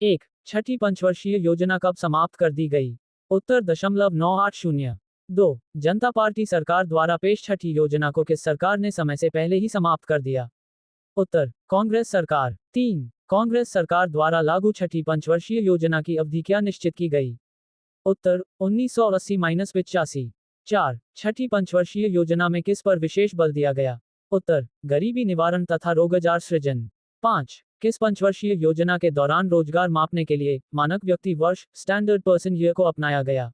1. छठी पंचवर्षीय योजना कब समाप्त कर दी गई? उत्तर 980। 2. जनता पार्टी सरकार द्वारा पेश छठी योजना को किस सरकार ने समय से पहले ही समाप्त कर दिया? उत्तर कांग्रेस सरकार। 3. कांग्रेस सरकार द्वारा लागू छठी पंचवर्षीय योजना की अवधि क्या निश्चित की गई? उत्तर 1980-85। 4. छठी पंचवर्षीय योजना में किस पर विशेष बल दिया गया? उत्तर गरीबी निवारण तथा रोजगार सृजन। 5. किस पंचवर्षीय योजना के दौरान रोजगार मापने के लिए मानक व्यक्ति वर्ष स्टैंडर्ड पर्सन ईयर को अपनाया गया?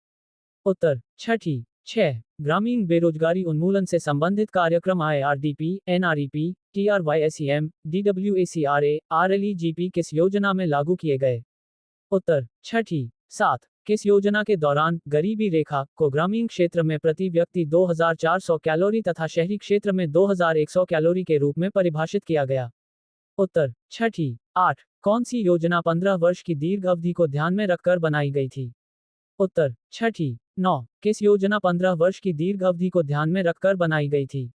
उत्तर छठी। 6. ग्रामीण बेरोजगारी उन्मूलन से संबंधित कार्यक्रम IRDP, NREP, TRYSEM, DWACRA, RLEGP किस योजना में लागू किए गए? उत्तर छठी। 7. किस योजना के दौरान गरीबी रेखा को ग्रामीण क्षेत्र में प्रति व्यक्ति 2400 कैलोरी तथा शहरी क्षेत्र में 2100 कैलोरी के रूप में परिभाषित किया गया? उत्तर छठी। 8. कौन सी योजना 15 वर्ष की दीर्घ अवधि को ध्यान में रखकर बनाई गई थी? उत्तर छठी। 9. किस योजना 15 वर्ष की दीर्घ अवधि को ध्यान में रखकर बनाई गई थी?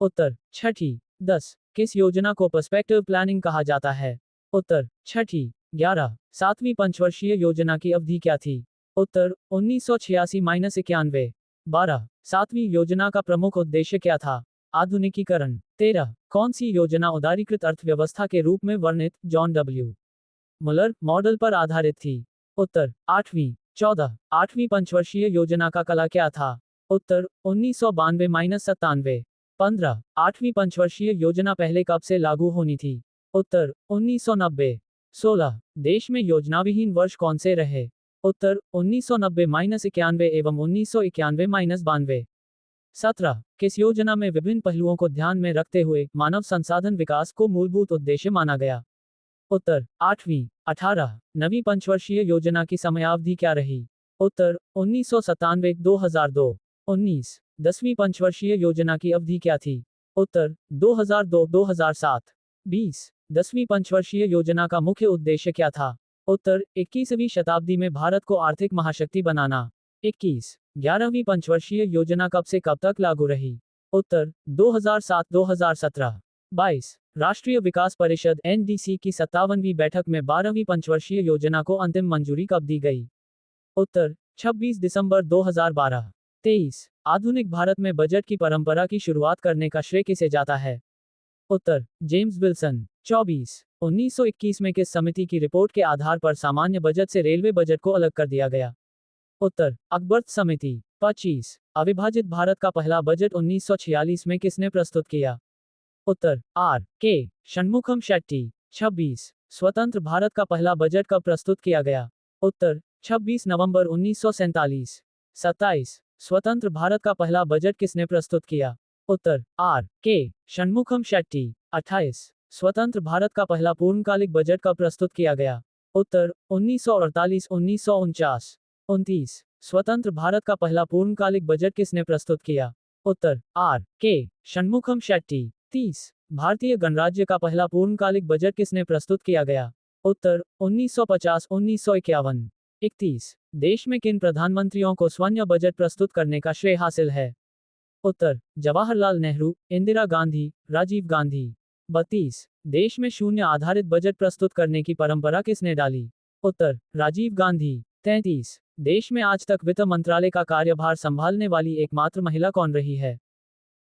उत्तर छठी। 10. किस योजना को पर्सपेक्टिव प्लानिंग कहा जाता है? उत्तर छठी। 11. 7वीं पंचवर्षीय योजना की अवधि क्या थी? उत्तर 1986-91। 12. 7वीं योजना का प्रमुख उद्देश्य क्या था? आधुनिकीकरण। 13. कौन सी योजना उदारीकृत अर्थव्यवस्था के रूप में वर्णित जॉन डब्ल्यू मुलर मॉडल पर आधारित थी? उत्तर 8वीं। 14. 8वीं पंचवर्षीय योजना का कला क्या था? उत्तर 1992-97। 15. 8वीं पंचवर्षीय योजना पहले कब से लागू होनी थी? उत्तर 1990। 16. देश में योजनाविहीन वर्ष कौन से रहे? उत्तर 1990-91 एवं 1991-92। 17. किस योजना में विभिन्न पहलुओं को ध्यान में रखते हुए मानव संसाधन विकास को मूलभूत उद्देश्य माना गया? उत्तर 8वीं। 18. नवीं पंचवर्षीय योजना की समयावधि क्या रही? उत्तर 1997-2002। 19. 10वीं पंचवर्षीय योजना की अवधि क्या थी? उत्तर 2002-2007। 20. 10वीं पंचवर्षीय योजना का मुख्य उद्देश्य क्या था? उत्तर 21वीं शताब्दी में भारत को आर्थिक महाशक्ति बनाना। 21. 11वीं पंचवर्षीय योजना कब से कब तक लागू रही? उत्तर 2007-2017। 22. राष्ट्रीय विकास परिषद NDC की 57वीं बैठक में 12वीं पंचवर्षीय योजना को अंतिम मंजूरी कब दी गई? उत्तर 26 दिसंबर 2012। 23. आधुनिक भारत में बजट की परंपरा की शुरुआत करने का श्रेय किसे जाता है? उत्तर जेम्स विल्सन। 24. 1921 में किस समिति की रिपोर्ट के आधार पर सामान्य बजट से रेलवे बजट को अलग कर दिया गया? उत्तर अकबर्त समिति। 25. अविभाजित भारत का पहला बजट 1946 में किसने प्रस्तुत किया? उत्तर R.K. षणमुखम शेट्टी। 26. स्वतंत्र भारत का पहला बजट कब प्रस्तुत किया गया? उत्तर 26 नवंबर 1947। 27. स्वतंत्र भारत का पहला बजट किसने प्रस्तुत किया? उत्तर R.K. षणमुखम शेट्टी। 28. स्वतंत्र भारत का पहला पूर्णकालिक बजट कब प्रस्तुत किया गया? उत्तर 1948-1949। 29. स्वतंत्र भारत का पहला पूर्णकालिक बजट किसने प्रस्तुत किया? उत्तर R.K. षणमुखम शेट्टी। 30. भारतीय गणराज्य का पहला पूर्णकालिक बजट किसने प्रस्तुत किया गया? उत्तर 1950-1951। 31. देश में किन प्रधानमंत्रियों को स्वर्ण बजट प्रस्तुत करने का श्रेय हासिल है? उत्तर जवाहरलाल नेहरू, इंदिरा गांधी, राजीव गांधी। 32. देश में शून्य आधारित बजट प्रस्तुत करने की परंपरा किसने डाली? उत्तर राजीव गांधी। 33. देश में आज तक वित्त मंत्रालय का कार्यभार संभालने वाली एकमात्र महिला कौन रही है?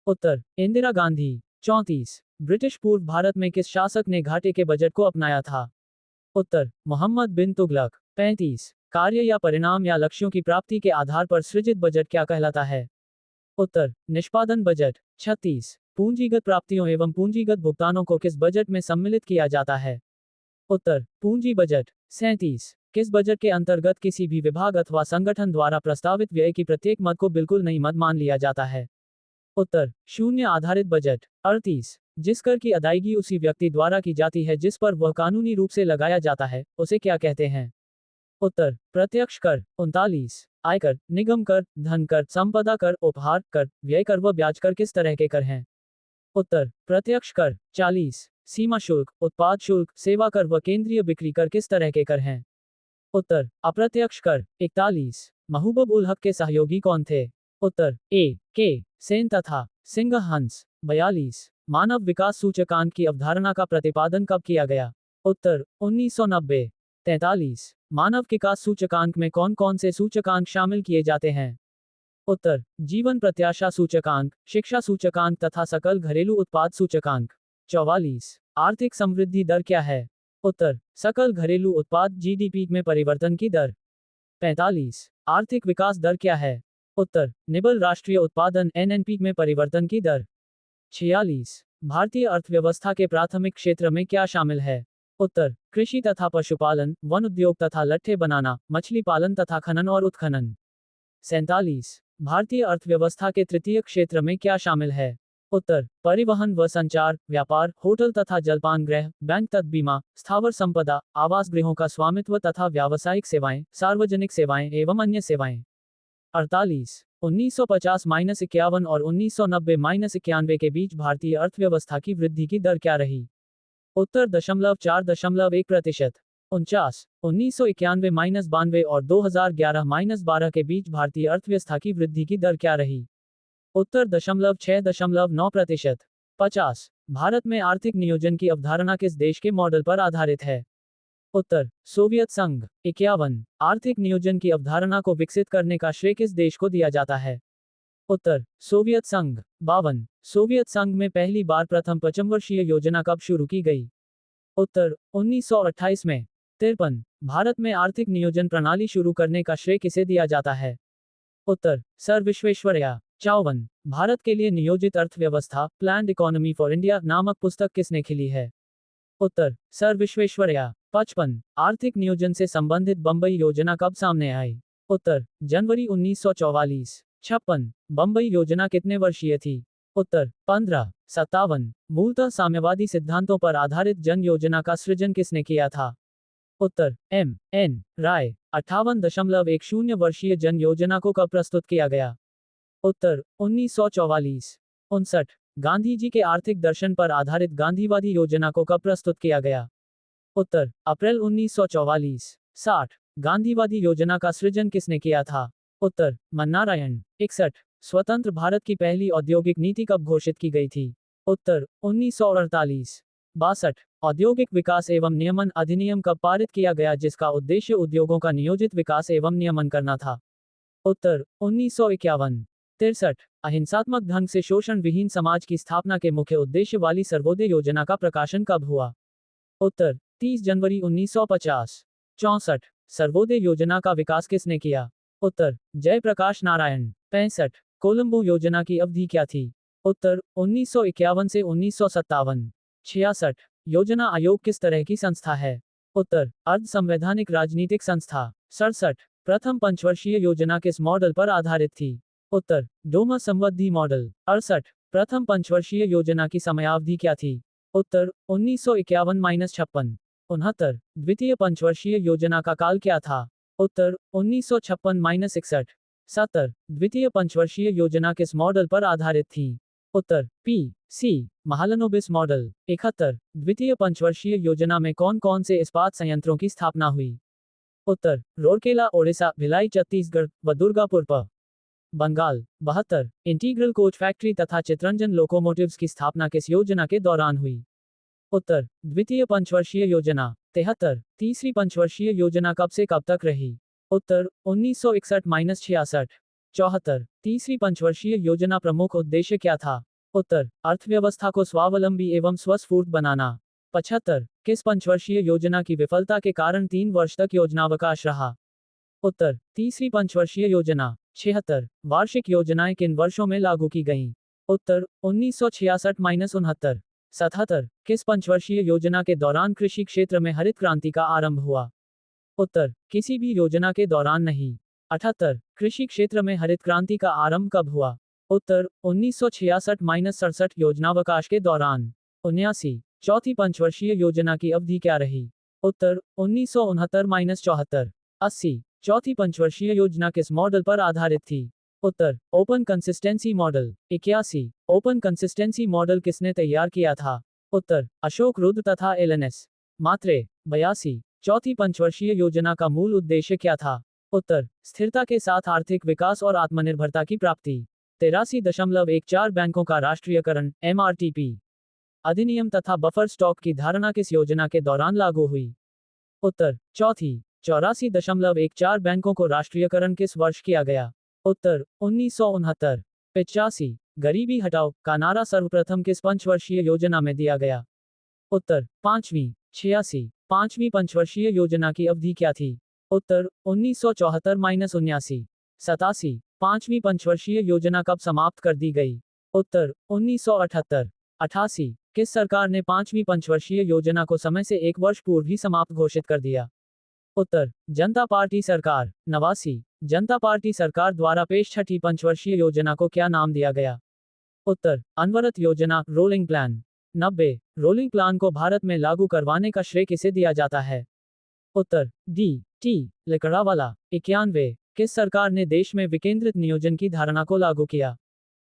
उत्तर इंदिरा गांधी। 34. ब्रिटिश पूर्व भारत में किस शासक ने घाटे के बजट को अपनाया था? उत्तर मोहम्मद बिन तुगलक। 35. कार्य या परिणाम या लक्ष्यों की प्राप्ति के आधार पर सृजित बजट क्या कहलाता है? उत्तर निष्पादन बजट। 36. पूंजीगत प्राप्तियों एवं पूंजीगत भुगतानों को किस बजट में सम्मिलित किया जाता है? उत्तर पूंजी बजट। 37. किस बजट के अंतर्गत किसी भी विभाग अथवा संगठन द्वारा प्रस्तावित व्यय की प्रत्येक मद को बिल्कुल नहीं मद मान लिया जाता है? उत्तर शून्य आधारित बजट। 38. जिस कर की अदायगी उसी व्यक्ति द्वारा की जाती है जिस पर वह कानूनी रूप से लगाया जाता है, उसे क्या कहते हैं? उत्तर प्रत्यक्ष कर। 39. आयकर, निगम कर, धन कर, संपदा कर, उपहार कर, व्यय कर व ब्याज कर किस तरह के कर हैं? उत्तर प्रत्यक्ष कर। 40. सीमा शुल्क, उत्पाद शुल्क, सेवा कर व केंद्रीय बिक्री कर किस तरह के कर हैं? उत्तर अप्रत्यक्ष कर। 41. महबूब उल हक के सहयोगी कौन थे? उत्तर A.K. सेन तथा सिंह हंस। 42. मानव विकास सूचकांक की अवधारणा का प्रतिपादन कब किया गया? उत्तर 1990। 43 मानव विकास सूचकांक में कौन कौन से सूचकांक शामिल किए जाते हैं? उत्तर जीवन प्रत्याशा सूचकांक, शिक्षा सूचकांक तथा सकल घरेलू उत्पाद सूचकांक। 44 आर्थिक समृद्धि दर क्या है? उत्तर सकल घरेलू उत्पाद जीडीपी में परिवर्तन की दर। 45 आर्थिक विकास दर क्या है? उत्तर निबल राष्ट्रीय उत्पादन एनएनपी में परिवर्तन की दर। 46 भारतीय अर्थव्यवस्था के प्राथमिक क्षेत्र में क्या शामिल है? उत्तर कृषि तथा पशुपालन, वन उद्योग तथा लट्ठे बनाना, मछली पालन तथा खनन और उत्खनन। 47 भारतीय अर्थव्यवस्था के तृतीय क्षेत्र में क्या शामिल है? उत्तर परिवहन व संचार, व्यापार, होटल तथा जलपान गृह, बैंक तथा बीमा, स्थावर संपदा, आवास गृहों का स्वामित्व तथा व्यावसायिक सेवाएं, सार्वजनिक सेवाएं एवं अन्य सेवाएं। 48 1950-51 और 1990-91 के बीच भारतीय अर्थव्यवस्था की वृद्धि की दर क्या रही? उत्तर 4.1%। 49 1991-92 और 2011-12 के बीच भारतीय अर्थव्यवस्था की वृद्धि की दर क्या रही? उत्तर 6.9%। 50 भारत में आर्थिक नियोजन की अवधारणा किस देश के मॉडल पर आधारित है? उत्तर सोवियत संघ। 51 आर्थिक नियोजन की अवधारणा को विकसित करने का श्रेय किस देश को दिया जाता है? उत्तर सोवियत संघ। 52 सोवियत संघ में पहली बार प्रथम पंचवर्षीय योजना कब शुरू की गई? उत्तर 1928 में। 53 भारत में आर्थिक नियोजन प्रणाली शुरू करने का श्रेय किसे दिया जाता है? उत्तर सर विश्वेश्वरैया। 54 भारत के लिए नियोजित अर्थव्यवस्था प्लान्ड इकोनॉमी फॉर इंडिया नामक पुस्तक किसने लिखी है? उत्तर सर विश्वेश्वरैया। 55 आर्थिक नियोजन से संबंधित बंबई योजना कब सामने आई? उत्तर जनवरी 1944। 56 बंबई योजना कितने वर्षीय थी? उत्तर 15। 57 मूलतः साम्यवादी सिद्धांतों पर आधारित जन योजना का सृजन किसने किया था? उत्तर एम.एन. राय। 58.10 वर्षीय जन योजना को कब प्रस्तुत किया गया? उत्तर 1944। 59 गांधी जी के आर्थिक दर्शन पर आधारित गांधीवादी योजना को कब प्रस्तुत किया गया? उत्तर अप्रैल 1944। 60 गांधीवादी योजना का सृजन किसने किया था? उत्तर मन्नारायण। 61 स्वतंत्र भारत की पहली औद्योगिक नीति कब घोषित की गई थी? उत्तर 1948। 62 औद्योगिक विकास एवं नियमन अधिनियम कब पारित किया गया जिसका उद्देश्य उद्योगों का नियोजित विकास एवं नियमन करना था? उत्तर 1951। 63 अहिंसात्मक ढंग से शोषण विहीन समाज की स्थापना के मुख्य उद्देश्य वाली सर्वोदय योजना का प्रकाशन कब हुआ? उत्तर 30 जनवरी 1950। 64 सर्वोदय योजना का विकास किसने किया? उत्तर जयप्रकाश नारायण। 65 कोलंबो योजना की अवधि क्या थी? उत्तर 1951 से 1957। 66 योजना आयोग किस तरह की संस्था है? उत्तर अर्ध संवैधानिक राजनीतिक संस्था। 67 प्रथम पंचवर्षीय योजना किस मॉडल पर आधारित थी? उत्तर डोमा संवद्धि मॉडल। 68 प्रथम पंचवर्षीय योजना की समयावधि क्या थी? उत्तर 1951-56। 69 द्वितीय पंचवर्षीय योजना का काल क्या था? उत्तर 1956-61। 70 द्वितीय पंचवर्षीय योजना किस मॉडल पर आधारित थी? उत्तर पी.सी. महालनोबिस मॉडल। 71 द्वितीय पंचवर्षीय योजना में कौन कौन से इस्पात संयंत्रों की स्थापना हुई? उत्तर रोरकेला ओडिशा, भिलाई छत्तीसगढ़ व Durgapur Bengal. 72 integral coach factory तथा चित्रंजन लोकोमोटिव्स की स्थापना किस योजना के दौरान हुई? उत्तर द्वितीय पंचवर्षीय योजना। 73 तीसरी पंचवर्षीय योजना कब से कब तक रही? उत्तर 1961-66। 74 तीसरी पंचवर्षीय योजना प्रमुख उद्देश्य क्या था? उत्तर अर्थव्यवस्था को स्वावलंबी एवं स्वस्फूर्त बनाना। 75 किस पंचवर्षीय योजना की विफलता के कारण 3 वर्ष तक योजनावकाश रहा? उत्तर तीसरी पंचवर्षीय योजना। 76 वार्षिक योजनाएं किन वर्षों में लागू की गईं? उत्तर 1966-69। 77 किस पंचवर्षीय योजना के दौरान कृषि क्षेत्र में हरित क्रांति का आरंभ हुआ? उत्तर किसी भी योजना के दौरान नहीं। 78 कृषि क्षेत्र में हरित क्रांति का आरंभ कब हुआ? उत्तर 1966-67 योजनावकाश के दौरान। 79 चौथी पंचवर्षीय योजना की अवधि क्या रही? उत्तर 1969-74। 80 चौथी पंचवर्षीय योजना किस मॉडल पर आधारित थी? उत्तर open consistency model. 81 open consistency model किसने तैयार किया था? उत्तर अशोक रुद्र तथा एल.एन.एस. मात्रे। 82 चौथी पंचवर्षीय योजना का मूल उद्देश्य क्या था? उत्तर स्थिरता के साथ आर्थिक विकास और आत्मनिर्भरता की प्राप्ति। 83.14 बैंकों का राष्ट्रीयकरण एमआरटीपी अधिनियम तथा बफर स्टॉक की धारणा किस योजना के दौरान लागू हुई? उत्तर चौथी 84.14 बैंकों को राष्ट्रीयकरण किस वर्ष किया गया? उत्तर 1969। 85 गरीबी हटाओ का नारा सर्वप्रथम किस पंचवर्षीय योजना में दिया गया? उत्तर पांचवी। 86 पांचवी पंचवर्षीय योजना की अवधि क्या थी? उत्तर 1974-79। 87 पांचवी पंचवर्षीय योजना कब समाप्त कर दी गई? उत्तर 1978। 88 किस सरकार ने पांचवी पंचवर्षीय योजना को समय से एक वर्ष पूर्व ही समाप्त घोषित कर दिया? उत्तर जनता पार्टी सरकार। 89 जनता पार्टी सरकार द्वारा पेश छठी पंचवर्षीय योजना को क्या नाम दिया गया? उत्तर अनवरत योजना, रोलिंग प्लान। 90 रोलिंग प्लान को भारत में लागू करवाने का श्रेय किसे दिया जाता है? उत्तर डी लकड़ावाला। 91 किस सरकार ने देश में विकेंद्रित नियोजन की धारणा को लागू किया?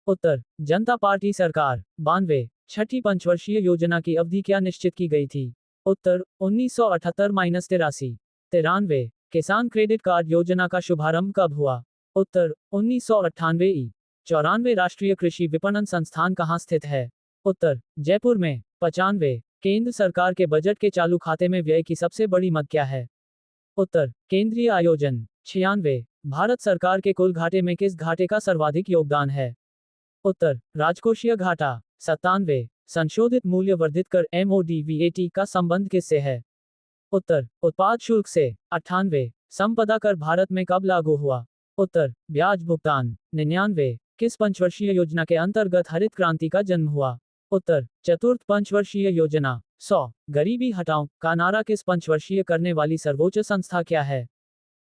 उत्तर जनता पार्टी सरकार। 92 छठी पंचवर्षीय योजना की अवधि क्या निश्चित की गई थी? उत्तर 1978-83। 93 किसान क्रेडिट कार्ड योजना का शुभारंभ कब हुआ? उत्तर 1998। 94 राष्ट्रीय कृषि विपणन संस्थान कहाँ स्थित है? उत्तर जयपुर में। 95 केंद्र सरकार के बजट के चालू खाते में व्यय की सबसे बड़ी मद क्या है? उत्तर केंद्रीय आयोजन। 96 भारत सरकार के कुल घाटे में किस घाटे का सर्वाधिक योगदान है? उत्तर राजकोषीय घाटा। 97 संशोधित मूल्य वर्धित कर MOD-VAT का संबंध किससे है? उत्तर उत्पाद शुल्क से। 98 संपदा कर भारत में कब लागू हुआ? उत्तर ब्याज भुगतान। 99 किस पंचवर्षीय योजना के अंतर्गत हरित क्रांति का जन्म हुआ? उत्तर चतुर्थ पंचवर्षीय योजना। 100 गरीबी हटाओ का नारा किस पंचवर्षीय करने वाली सर्वोच्च संस्था क्या है?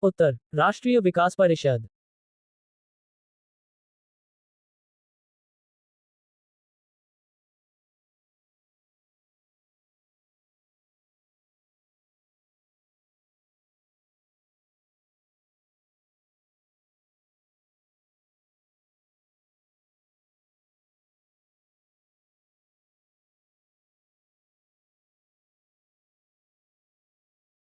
उत्तर राष्ट्रीय विकास परिषद।